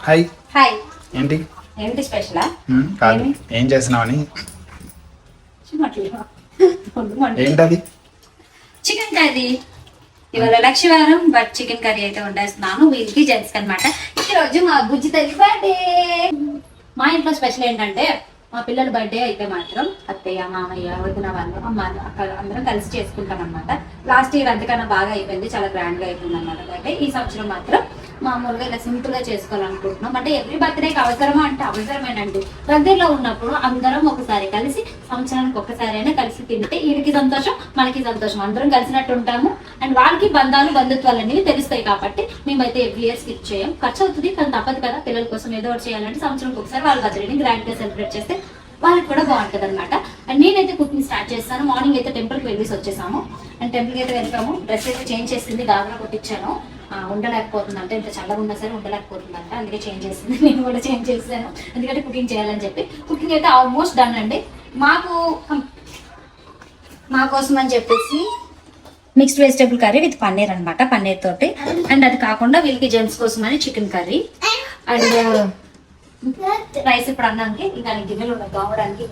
Hi. Hi. ఏంటి ఏంటి స్పెషలా? కాదు, ఏం చేస్తున్నావని. ఏంటది? Chicken curry. ఇవాళ లక్షవారం, బట్ చికెన్ కర్రీ అయితే వండేస్తున్నాను వీళ్ళకి జెంట్స్ అనమాట. ఈరోజు మా బుజ్జి తల్లి బర్త్డే. మా ఇంట్లో స్పెషల్ ఏంటంటే మా పిల్లల బర్త్డే అయితే మాత్రం అత్తయ్య, మామయ్య, వదిన వాళ్ళు, అమ్మ అక్కడ అందరం కలిసి చేసుకుంటాం అనమాట. లాస్ట్ ఇయర్ అంతకన్నా బాగా అయిపోయింది, చాలా గ్రాండ్ గా అయిపోయింది అనమాట బర్త్డే. ఈ సంవత్సరం మాత్రం మామూలుగా ఇలా సింపుల్ గా చేసుకోవాలనుకుంటున్నాం. అంటే ఎవ్రీ బర్త్డేకి అవసరమా అంటే అవసరమేనండి. దగ్గరలో ఉన్నప్పుడు అందరం ఒకసారి కలిసి, సంవత్సరానికి ఒక్కసారి అయినా కలిసి తింటే వీడికి సంతోషం, మనకి సంతోషం, అందరం కలిసినట్టు ఉంటాము. అండ్ వాళ్ళకి బంధాలు, బంధుత్వాలు అనేవి తెలుస్తాయి. కాబట్టి మేమైతే ఎవ్రీ ఇయర్ స్కిప్ చేయం. ఖర్చు అవుతుంది కానీ తప్పదు కదా, పిల్లల కోసం ఏదో ఒకటి చేయాలంటే సంవత్సరానికి ఒకసారి వాళ్ళ బర్త్డేని గ్రాండ్ గా సెలబ్రేట్ చేస్తే వాళ్ళకి కూడా బాగుంటుంది అనమాట. అండ్ నేనైతే కుకింగ్ స్టార్ట్ చేస్తాను. మార్నింగ్ అయితే టెంపుల్కి వెళ్ళేసి వచ్చేసాము. అండ్ టెంపుల్కి అయితే వెళ్తాము. డ్రెస్ అయితే చేంజ్ చేసింది, గాజులో కొట్టించాను. ఉండలేకపోతుందంటే ఇంత చల్లగా ఉన్నా సరే ఉండలేకపోతుందంట, అందుకే చేంజ్ చేసింది. నేను కూడా చేంజ్ చేసాను ఎందుకంటే కుకింగ్ చేయాలని చెప్పి. కుకింగ్ అయితే ఆల్మోస్ట్ డన్ అండి. మా కోసం అని చెప్పేసి mixed vegetable curry with paneer అనమాట, పన్నీర్ తోటి. అండ్ అది కాకుండా వీళ్ళకి జెంట్స్ కోసం అని చికెన్ కర్రీ అండ్ రైస్. ఇప్పుడు అన్నానికి ఇంకా గిన్నెలు ఉన్నాయి కావడానికి.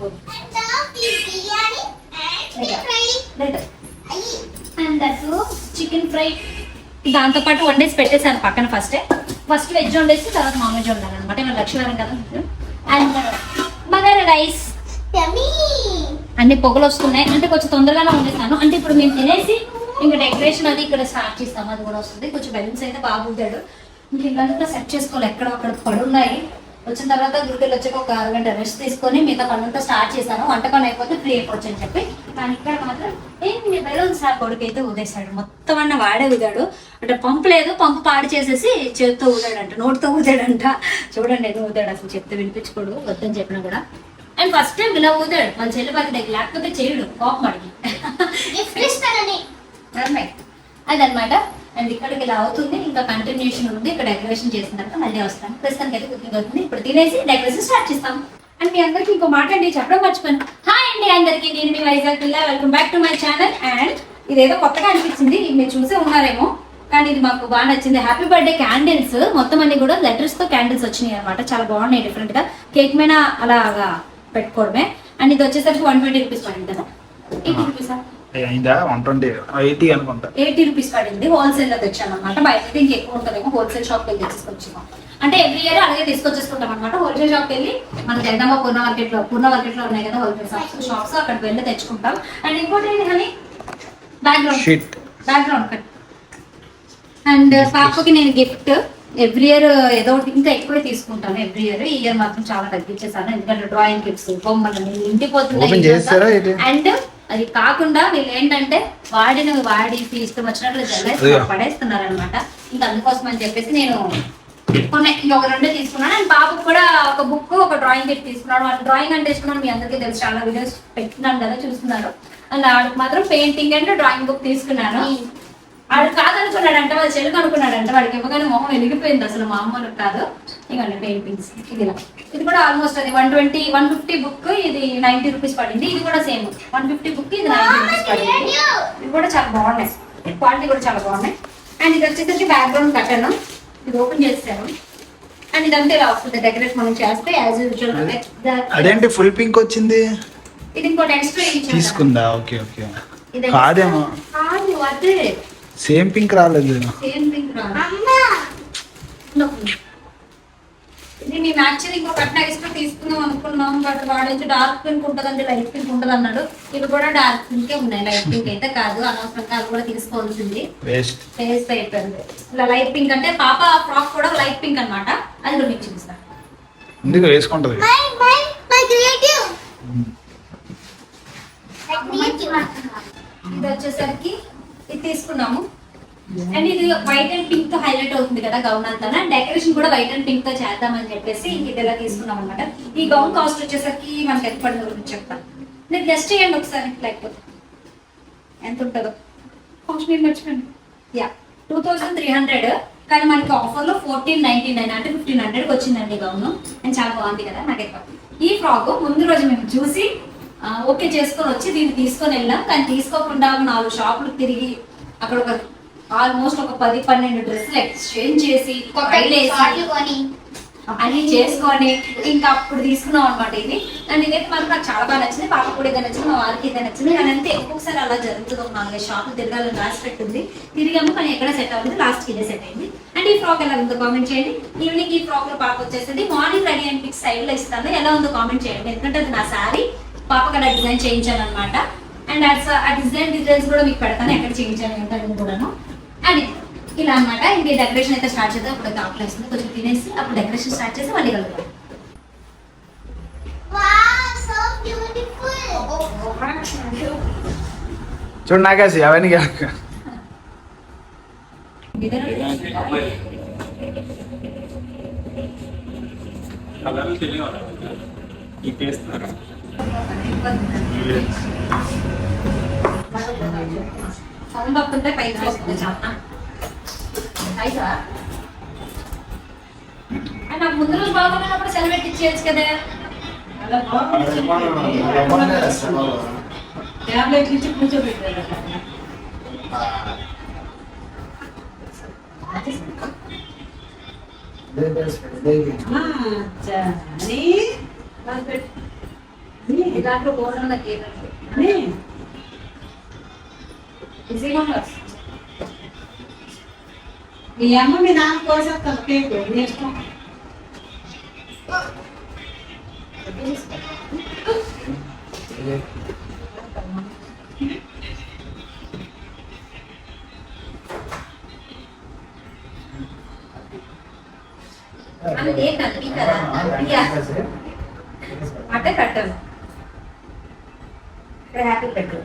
అండ్ దట్ చికెన్ ఫ్రై దాంతో పాటు వండేసి పెట్టేసాను పక్కన. ఫస్ట్ వెజ్ వండేసి తర్వాత నాన్ వెజ్ వండాను అనమాట. ఇవాళ లక్ష్మీవారం కదా. And bagara rice. అన్ని పొగలు వస్తున్నాయి అంటే కొంచెం తొందరగానే వండేసాను. అంటే ఇప్పుడు మేము తినేసి ఇంకా డెకరేషన్ అది ఇక్కడ స్టార్ట్ చేస్తాము, అది కూడా వస్తుంది. కొంచెం బెలూన్స్ అయితే బాగుంటాడు. ఇంక ఇల్లంతా సెట్ చేసుకోవాలి, ఎక్కడ అక్కడ పడున్నాయి. వచ్చిన తర్వాత గుడికి వచ్చాక ఒక అరగంట రెస్ట్ తీసుకొని మిగతా పనులతో స్టార్ట్ చేశాను. వంటకం అయిపోతే ఫ్రీ అయిపోవచ్చు అని చెప్పి. కానీ ఇక్కడ మాత్రం ఏంటి బెలూన్స్ నా కొడుకు అయితే ఊదేశాడు. మొత్తం అన్న వాడే ఊదాడు. అంటే పంపు లేదు, పంపు పాడు చేసేసి చేతితో ఊదాడంట, నోటితో ఊదాడంట. చూడండి ఏదో ఊదాడు, అసలు చెప్తే వినిపించుకోడు, వద్దని చెప్పినా కూడా. అండ్ ఫస్ట్ టైం ఇలా ఊదాడు మన చెల్లి బర్త్డేకి, లేకపోతే చేయడు కోపం అడిగి. అదనమాట. అండ్ ఇక్కడికి ఇలా అవుతుంది, ఇంకా కంటిన్యూషన్ ఉంది. ఇక్కడ డెకరేషన్ చేసిన తర్వాత మళ్ళీ వస్తాను. ప్రస్తుతానికి అయితే కుకింగ్ అవుతుంది. ఇప్పుడు తినేసి డెకరేషన్ స్టార్ట్ చేస్తాం. అండ్ మీ అందరికి ఇంకో మాట అండి చెప్పడం మర్చిపోయాను. హాయ్ అండి అందరికి, నేను మీ వైజాగ్ పిల్ల. Welcome back to my channel. And ఇదేదో కొత్తగా అనిపించింది, మీరు చూసే ఉన్నారేమో, కానీ ఇది మాకు బాగా నచ్చింది. హ్యాపీ బర్త్డే క్యాండిల్స్ మొత్తం అన్ని కూడా లెటర్స్ తో క్యాండిల్స్ వచ్చినాయి అనమాట. చాలా బాగున్నాయి, డిఫరెంట్ గా. కేక్ మీద అలాగా పెట్టుకోవడమే. అండ్ ఇది వచ్చేసరికి 120 రూపీస్ పడింది కదా. 80 రూపీసా? 80 అనుకుంటా. 80 రూపీస్ పడింది. హోల్సేల్ లో తెచ్చాను అనమాట. బయట ఇంకా ఎక్కువ ఉంటుందేమో, హోల్సేల్ షాప్ వెళ్ళి తీసుకొచ్చాము. అంటే ఎవ్రీ ఇయర్ అలాగే తీసుకొచ్చేసుకుంటాం అనమాట. హోల్సేల్ షాప్ వెళ్ళి మన జగదమ్మ పూర్ణ మార్కెట్ లో ఉన్నాయి కదా హోల్సేల్ షాప్స్, అక్కడికి వెళ్ళి తెచ్చుకుంటాం. అండ్ ఇంకోటి ఏంటి అని బ్యాక్గ్రౌండ్ కట్. అండ్ పాపకి నేను గిఫ్ట్ ఎవ్రీ ఇయర్ ఏదో ఒకటి ఇంకా ఎక్కువే తీసుకుంటాను ఎవ్రీ ఇయర్. ఈ ఇయర్ మాత్రం చాలా తగ్గించేసాను, ఎందుకంటే డ్రాయింగ్ గిఫ్ట్స్, బొమ్మలు ఇంటిపోతున్నాయి. అండ్ అది కాకుండా వీళ్ళు ఏంటంటే వాడి ఇష్టం వచ్చినట్లు పడేస్తున్నారు అనమాట. ఇంకా అందుకోసం అని చెప్పేసి నేను కొన్ని ఇంకొక 2 తీసుకున్నాను. అండ్ బాబుకు కూడా ఒక బుక్, ఒక డ్రాయింగ్ కిట్ తీసుకున్నాడు. వాళ్ళు డ్రాయింగ్ అంటే ఇష్టం, మీ అందరికీ తెలుసు, చాలా వీడియోస్ పెట్టినాను కదా, చూస్తున్నారు. అండ్ ఆడికి మాత్రం పెయింటింగ్ అండ్ డ్రాయింగ్ బుక్ తీసుకున్నాను. వాడు కాదనుకున్నాడంట, వాళ్ళ చెల్లికి అనుకున్నాడంట. వాడికి ఇవ్వగానే మొహం వెలిగిపోయింది, అసలు మామూలు కాదు. ఇవ్వండి పెయింటింగ్స్. ఇది కూడా ఆల్మోస్ట్ అది 150 బుక్, ఇది 90 రూపీస్ పడింది. ఇది కూడా సేమ్ 150 బుక్, ఇది 90 రూపీస్ పడింది. ఇది కూడా చాలా బాగున్నాయి, క్వాలిటీ కూడా చాలా బాగున్నాయి. అండ్ ఇది వచ్చేసరికి బ్యాక్గ్రౌండ్ కట్టాను, ఇది ఓపెన్ చేస్తాను. అండ్ ఇదంతా ఇలా వస్తుంది డెకరేట్ మనం చేస్తే యాజ్ యూజువల్. అదేంటి ఫుల్ పింక్ వచ్చింది? ఇది ఇంకోటి ఎక్స్ట్రా తీసుకుందా? Okay okay. కాదేమో, కాదు అదే సేమ్ పింక్ రాలేదు. సేమ్ పింక్ రాలేదు. ఇది మేము యాక్చువల్లీ ఇంకో కట్న ఎక్స్ట్రా తీసుకుందాం అనుకున్నాం, బట్ వాడైతే డార్క్ పింక్ ఉంటుంది అంటే లైట్ పింక్ ఉంటుంది అన్నాడు. ఇవి కూడా డార్క్ పింకే ఉన్నాయి, లైట్ పింక్ అయితే కాదు. అనవసరంగా అది కూడా తీసుకోవాల్సింది, వేస్ట్ అయిపోయింది. ఇలా లైట్ పింక్ అంటే పాప ఫ్రాక్ కూడా లైట్ పింక్ అనమాట. అది కూడా మీకు చూపిస్తాను, ఎందుకు వేసుకుంటది. ఇది వచ్చేసరికి ఇది తీసుకున్నాము. అండ్ ఇది వైట్ అండ్ పింక్ తో హైలైట్ అవుతుంది కదా గౌన్ అంతా. డెకరేషన్ కూడా వైట్ అండ్ పింక్ తో చేద్దామని చెప్పేసి ఇది ఇలా తీసుకున్నాం అనమాట. ఈ గౌన్ కాస్ట్ వచ్చేసరికి మనకి ఎంత పడిందో గురించి చెప్తాను. నేను గెస్ట్ చేయండి ఒకసారి, లేకపోతే ఎంత ఉంటుందో కాస్ట్ నేను మర్చిపోయాను. 2300, కానీ మనకి ఆఫర్ లో 1499 అంటే 1500కి వచ్చిందండి గౌన్. అండ్ చాలా బాగుంది కదా నాకైతే. ఈ ఫ్రాక్ ముందు రోజు మేము చూసి ఓకే చేసుకొని వచ్చి దీన్ని తీసుకొని వెళ్ళాం. కానీ తీసుకోకుండా 4 షాపులు తిరిగి అక్కడ ఆల్మోస్ట్ ఒక 10-12 డ్రెస్సులు ఎక్స్చేంజ్ చేసి అని చేసుకొని ఇంకా అప్పుడు తీసుకున్నాం అనమాట ఇది. అండ్ ఇదైతే మాత్రం నాకు చాలా బాగా నచ్చింది. పాప కూడా ఇదే నచ్చింది, మా వారికి ఇదే నచ్చింది. కానీ అంతే ఒక్కొక్కసారి అలా జరుగుతుంది. ఒక 4 షాపులు తిరగాలని రాసి పెట్టింది, తిరిగాము కానీ ఎక్కడ సెట్ అవ్వలేదు. లాస్ట్కి ఇదే సెట్ అయింది. అండ్ ఈ ఫ్రాక్ ఎలా ఉందో కామెంట్ చేయండి. ఈవినింగ్ ఈ ఫ్రాక్ లో పాప వచ్చేసింది. Morning ready and pics side లో ఇస్తాను, ఎలా ఉందో కామెంట్ చేయండి. ఎందుకంటే అది నా శారీ, పాప కూడా డిజైన్ చేయించాను అనమాట. అండ్ ఆ డిజైన్ డీటెయిల్స్ కూడా మీకు పెడతాను, ఎక్కడ చేయించాను ఏంటని కూడాను. అండ్ ఇలా అన్నమాట. ఇది డెకరేషన్ అయితే స్టార్ట్ చేద్దాం. ఇప్పుడు ఆకలి వేస్తుంది, కొంచెం తినేసి అప్పుడు డెకరేషన్ స్టార్ట్ చేసి మళ్ళీ కలుగుతాం. చూడు నాకేసి అవన్నీ కాక సౌండ్ వస్తుంటే పైకి వస్తుంది చాలా. నాకు ముందు రోజు బాగున్నప్పుడు సెలబ్రేట్ ఇచ్చేయచ్చు కదా. ట్యాబ్లెట్ ఇచ్చి కూర్చోబెట్టారు. దాంట్లో బోర్డు మీ అమ్మ మీ నాన్న కోసేస్తాను కేక్ నేర్చుకో. అంటే కట్టాను హ్యాపీ పెట్టు.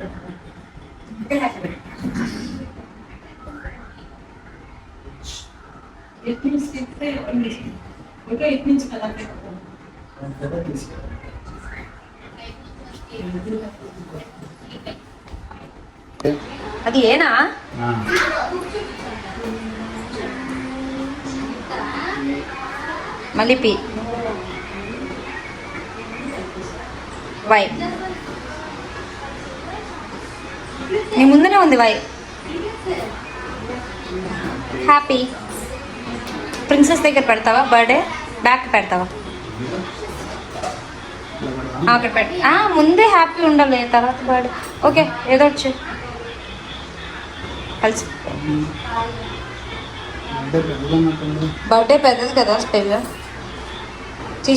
అది ఏనా మళ్ళీ పి వై నీ ముందునే ఉంది వై. హ్యాపీ ప్రిన్సెస్ దగ్గర పెడతావా? బర్త్డే బ్యాక్ పెడతావా? అక్కడ పెట్ట ముందే హ్యాపీ ఉండాలి, తర్వాత బర్త్డే. ఓకే ఏదో వచ్చి కలిసి. బర్త్డే పెద్దది కదా స్టేజ్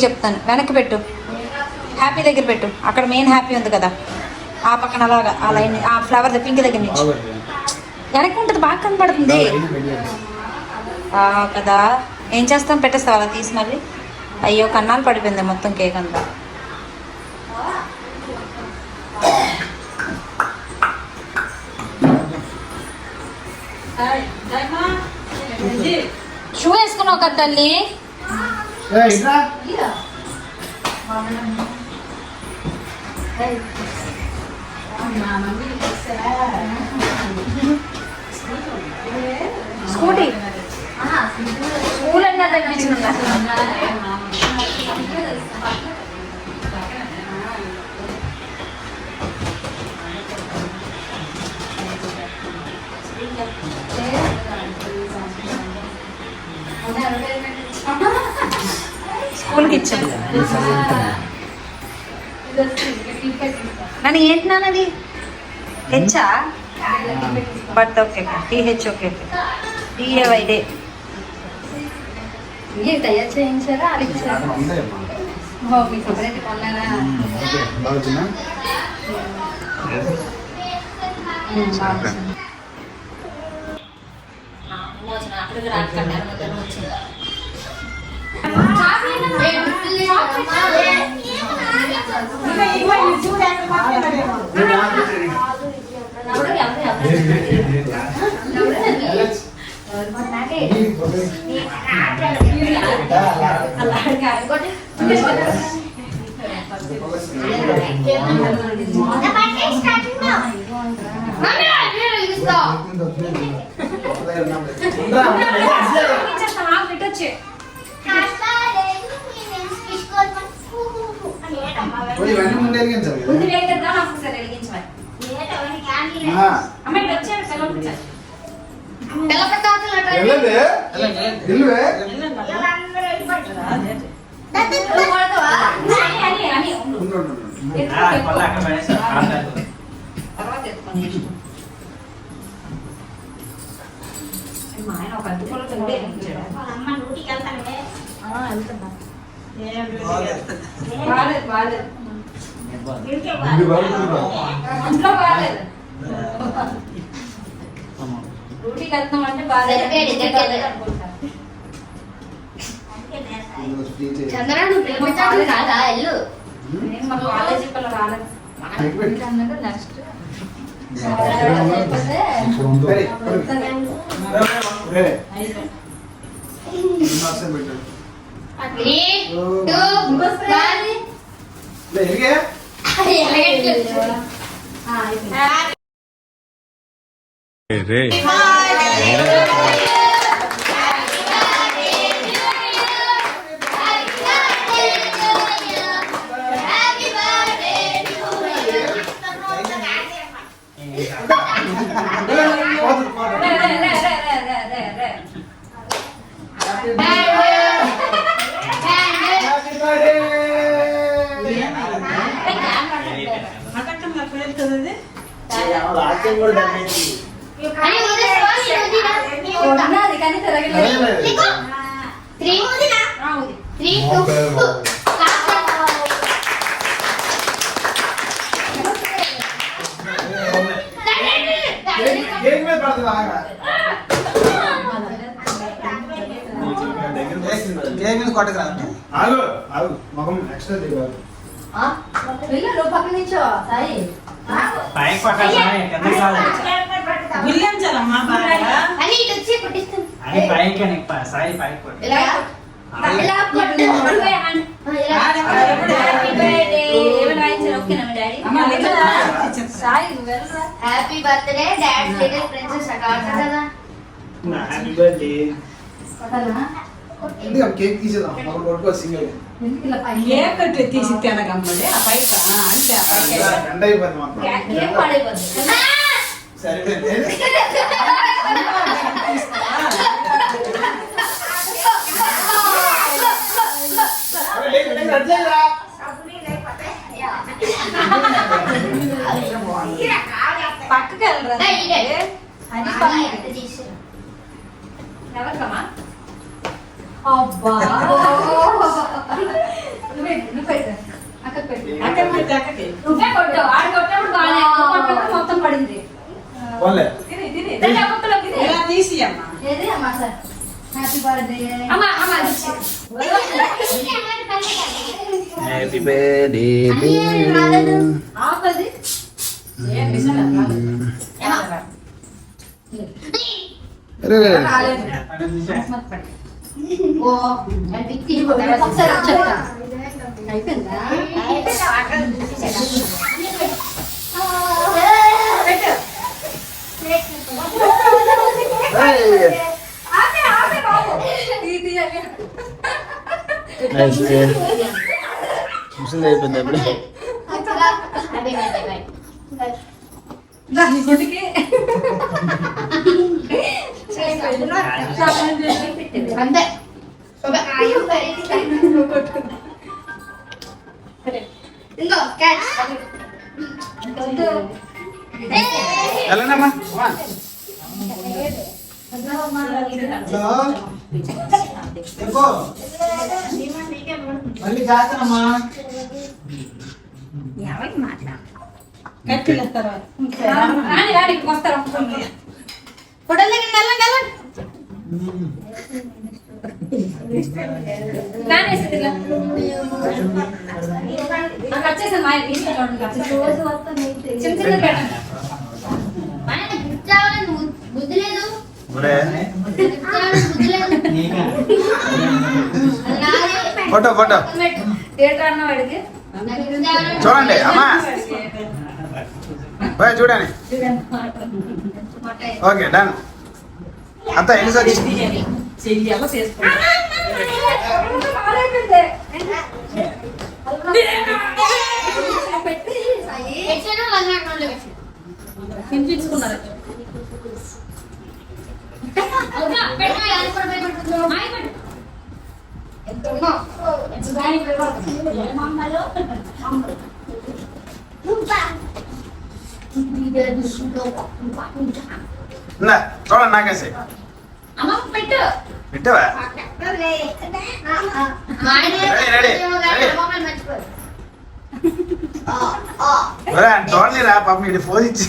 చెప్తాను. వెనక్కి పెట్టు, హ్యాపీ దగ్గర పెట్టు. అక్కడ మెయిన్ హ్యాపీ ఉంది కదా, ఆ పక్కన అలాగా ఆ లైన్, ఆ ఫ్లవర్ పింక్ దగ్గర నుంచి వెనక్కి ఉంటుంది, బాగా కనపడుతుంది కదా. ఏం చేస్తాం, పెట్టేస్తావు అలా తీసి మళ్ళీ. అయ్యో కన్నాలు పడిపోయింది మొత్తం కేక్ అంతా. షూ వేసుకున్నావు కదా తల్లి. స్కూటీ స్కూల్ అన్నా తగ్గించిన స్కూల్కి ఇచ్చాను. నన్ను ఏంటి నాన్నది హెచ్చా? బట్ ఓకే టీహెచ్ ఓకే టీఏవైడే తయారు చేయించారా? మీ సపరేట్ కొన్నారా? డ్యూటీకి వెళ్తాం అంటే బాగా చంద్ర నువ్వు ప్రేమించాలి కాదా ఎల్లు మా కాలేజీ పిల్ల రాలేదు నెక్స్ట్ కానీ తిరగలేదు పిల్లలు పక్క నుంచో సాయి గుల్లించాలమ్మా బాగా అని ఇటు వచ్చి పుట్టిస్తుంది happy birthday dad little princess అకార్డ్స్ కదా కేక్ తీసేదాం కొట్టుకో సింగిల్ కేక్ కట్టి తీసి తినగమ్మడి ఆ పైక అంటే ఎండ అయిపోయింది మాత్రం సరిపోయింది పక్కకి వెళ్ళరా ఎవరికమ్మా అబ్బా నువ్వే కొట్టావు ఆడు కొట్టినప్పుడు బాగా మొత్తం పడింది ఇలా తీసి అమ్మా ఏది అమ్మా సార్ హ్యాపీ బర్త్డే అమ్మా అమ్మా హ్యాపీ బర్త్డే ఆపది ఓ పిక్కి ఒకసారి చెప్తా అయిపోయిందా ముసలి అయిపోయింది అప్పుడు గుడికి అంతే ఇంకో క్యాచ్ వెళ్ళనమ్మా మళ్ళీ చేస్తానమ్మా కట్టిల తర్వాత వస్తారు ఫోటోలు దగ్గర వచ్చేసాను మా రోజు వస్తాను చిన్న చిన్న పెట్టండి బుద్ధి లేదు ఫోటో ఫోటో థియేటర్ అన్న వాడికి చూడండి అమ్మా చూడండి ఓకే డన్ అంత ఎన్నిసార్లు చెయ్యాలో చేసుకో తినిపించుకున్నారు చూడండి నాకేసి అమ్మ పెట్టు పెట్టావా చూడండి రా పాపం ఇది ఫోన్ ఇచ్చి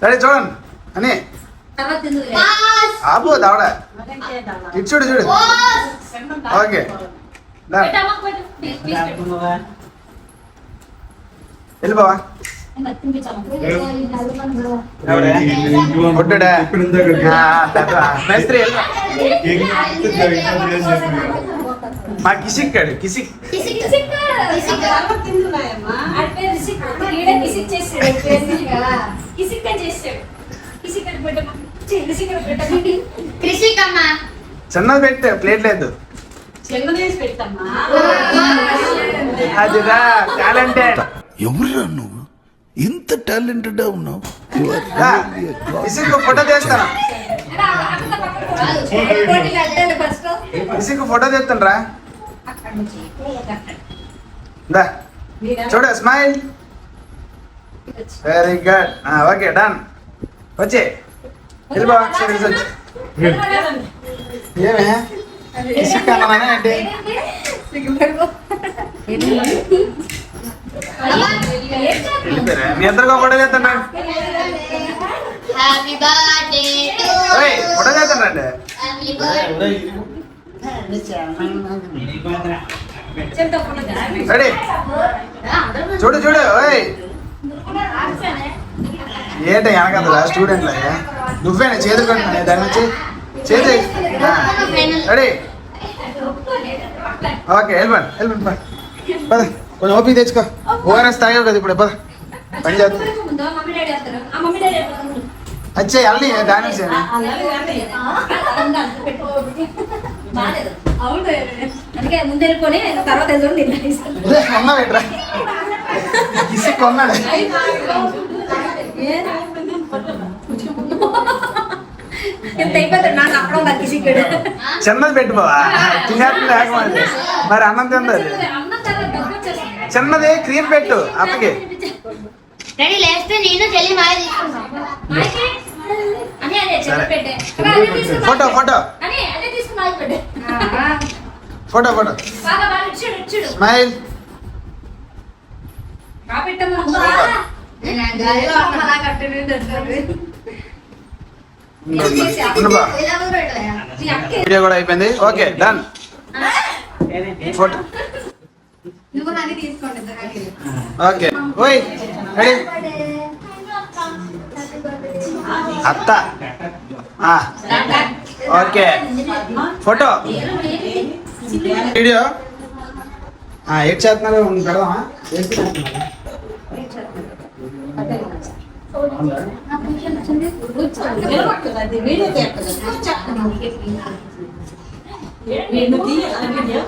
రెడీ చూడండి అని తర్వాత తిందువులే. ఆపు దావడ ఇటు చూడు చూడు ఓకే పెట్టు అమ్మకు పెట్టు. ప్లీజ్, ప్లీజ్ పెట్టు. వెళ్ళి బావా ఇంకా తినిపించాము. కొట్టుడా మేస్త్రి వెళ్ళు. మా కిసిక్కాడు కిసిక్ తర్వాత తింటున్నాయమ్మా. ఆడి పేరు రిసిక్. ఈడే కిసిక్ చేసాడు. కిసిక్ అని చేసాడు. కిసిక్ అని పెట్టమ్మా. రిసిక్ అని పెట్టమ్మా. కృషికమ్మ చిన్నది పెట్టు ప్లేట్ లేదు చిన్నదేసి పెట్టమ్మా. అదిరా టాలెంటెడ్ ఎవరురా నువ్వు ఇంత టాలెంటెడ్ ఉన్నావు కిసిక్ ఫోటో తీస్తాను పోటీ కట్టాలి ఫస్ట్. కిసిక్ ఫోటో తీస్తాను రా అక్కడి నుంచి దా చూడు smile very good okay done వచ్చే వెళ్ళి బావా సరే వచ్చి ఏమే కిసిక్ అన్నానా ఏంటి వెళ్ళిపోయారా? మీ ఇద్దరుగా ఫోటో చేస్తాను హ్యాపీ బర్త్డే టు ఫోటో చేస్తాను రండి హ్యాపీ బర్త్డే చెప్తా ఫోటో తీస్తా. రెడీ చూడు చూడు ఓయ్ ఏంట వెనకదలా స్టూడెంట్ లాగా నువ్వేనా చేతులు కట్టుకున్నా దాని నుంచి చేతి రెడీ ఓకే వెళ్ళిపోండి వెళ్ళిపోండి పద కొంచెం ఓపీ తెచ్చుకో ఓఆర్ఎస్ తాగావు కదా ఇప్పుడు పద పని చేద్దాం ముందు మమ్మీ డాడీ వస్తారు. ఆ మమ్మీ డాడీ వస్తారు. వచ్చే వెళ్ళి దాని నుంచి అలాగే కానీ. బాలేదు. అవును. అందుకే ముందు వెళ్ళిపోయి తర్వాత వెళ్తుంది కొన్నా పెట్టరా కిసి కొన్నాడు ఎంత అయిపోతాడు నాకు అప్పుడు నాకు సిగ్గుడు. చిన్నది పెట్టు బావా తినేట్లు లేకమంది మరి అన్నం తిందది అన్నం తర్వాత డబ్బు వచ్చేస్తుంది. చిన్నది క్రీమ్ పెట్టు అత్తకి రెడీ లేస్తే నేను చెల్లి మాయ తీసుకున్నాం మాయకి అని అదే సరే. చెప్పి పెట్టే. ఫోటో ఫోటో అని అదే తీసుకుని మాయకి పెట్టే. ఫోటో ఫోటో బాగా బాగా ఇచ్చాడు ఇచ్చాడు. స్మైల్ కాబట్టమ్మా నేను గాలిలో అలా కట్టడు బా ఇలా ఊరడయా ఈ అక్కే వీడియో కూడా అయిపోయింది ఓకే డన్ ఫోటో నువ్వు నన్ను తీసుకోండి దగ్గరికి ఓకే ఓయ్ రెడీ అత్త ఓకే ఫోటో వీడియో ఏం చేస్తున్నారు పెడదామా అది వీడియో తీస్తుంది. నేను తీయ వీడియో.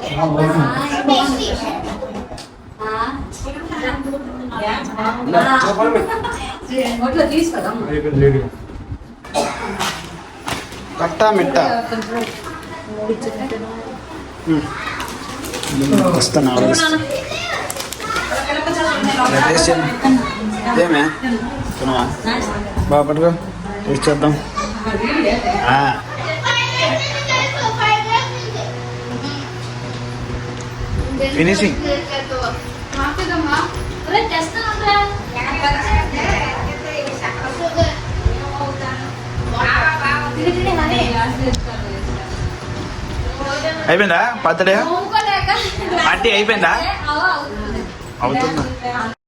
ఒట్లో తీసుకోదమ్మా. కట్టా మిట్ట వస్తాను ఏమే తినవా బాగా పట్టుకో టేస్ట్ చేద్దాం ఫినిషింగ్ అయిపోయిందా బర్త్డే పార్టీ అయిపోయిందా అవుతుందా